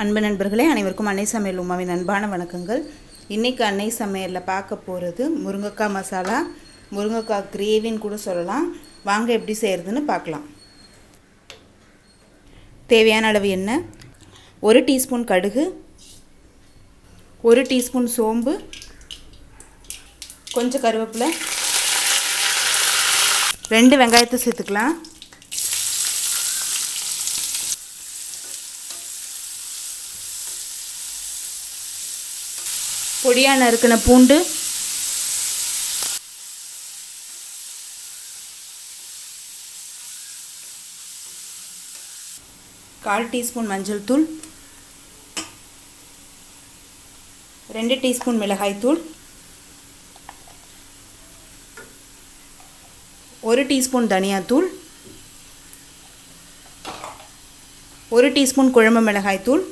அன்பு நண்பர்களே, அனைவருக்கும் அன்னை சமையல் உமாவின் அன்பான வணக்கங்கள். இன்றைக்கி அன்னை சமையலில் பார்க்க போகிறது முருங்கைக்காய் மசாலா, முருங்கைக்காய் கிரேவின்னு கூட சொல்லலாம். வாங்க எப்படி செய்கிறதுன்னு பார்க்கலாம். தேவையான அளவு எண்ணெய், 1 டீஸ்பூன் கடுகு, 1 டீஸ்பூன் சோம்பு, கொஞ்சம் கருவேப்பிலை, 2 வெங்காயத்தை சேர்த்துக்கலாம். பொடியாக நறுக்கின பூண்டு, கால் டீஸ்பூன் மஞ்சள் தூள், 2 டீஸ்பூன் மிளகாய் தூள், 1 டீஸ்பூன் தனியாத்தூள், 1 டீஸ்பூன் குழம்பு மிளகாய் தூள்,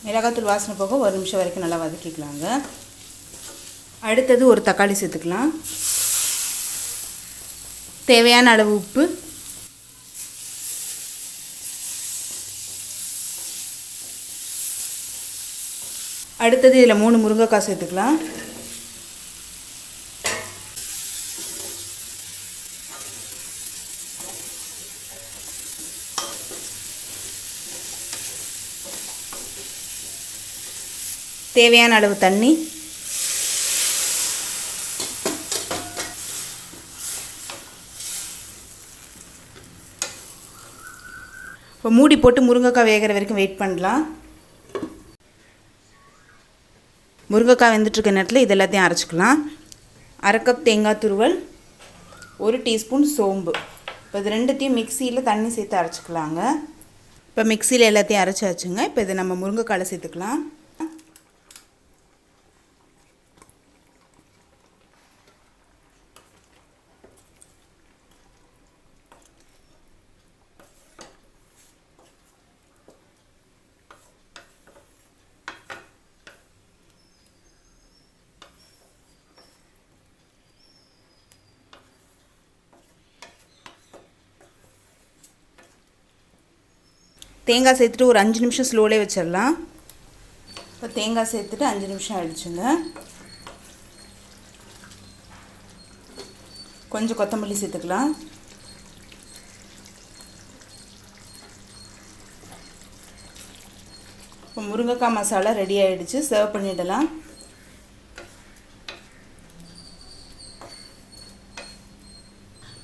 மிளகாத்தூள் வாசனை போக 1 நிமிஷம் வரைக்கும் நல்லா வதக்கிக்கலாங்க. அடுத்தது ஒரு தக்காளி சேர்த்துக்கலாம். தேவையான அளவு உப்பு, அடுத்தது இதில் 3 முருங்கைக்காய் சேர்த்துக்கலாம். தேவையான அளவு தண்ணி, இப்போ மூடி போட்டு முருங்கைக்காய் வேகிற வரைக்கும் வெயிட் பண்ணலாம். முருங்கைக்காய் வெந்துட்டுருக்க நேரத்தில் இது எல்லாத்தையும் அரைச்சிக்கலாம். 1/2 கப் தேங்காய் துருவல், 1 டீஸ்பூன் சோம்பு. இப்போ இது ரெண்டுத்தையும் மிக்சியில் தண்ணி சேர்த்து அரைச்சிக்கலாங்க. இப்போ மிக்சியில் எல்லாத்தையும் அரைச்சாச்சுங்க. இப்போ இதை நம்ம முருங்கைக்காயில் சேர்த்துக்கலாம். தேங்காய் சேர்த்துட்டு ஒரு 5 நிமிஷம் ஸ்லோலே வச்சிடலாம். இப்போ தேங்காய் சேர்த்துட்டு 5 நிமிஷம் ஆகிடுச்சுங்க. கொஞ்சம் கொத்தமல்லி சேர்த்துக்கலாம். இப்போ முருங்கைக்காய் மசாலா ரெடி ஆகிடுச்சு. சர்வ் பண்ணிடலாம்.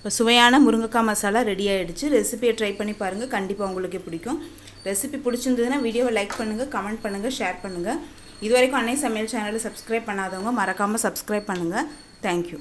இப்போ சுவையான முருங்கைக்காய் மசாலா ரெடி ஆகிடுச்சு. ரெசிபியை ட்ரை பண்ணி பாருங்கள், கண்டிப்பாக உங்களுக்கே பிடிக்கும். ரெசிபி பிடிச்சிருந்ததுன்னா வீடியோவை லைக் பண்ணுங்கள், கமெண்ட் பண்ணுங்கள், ஷேர் பண்ணுங்கள். இது வரைக்கும் அன்னை சமையல் சேனலை சப்ஸ்கிரைப் பண்ணாதவங்க மறக்காமல் சப்ஸ்கிரைப் பண்ணுங்கள். தேங்க்யூ.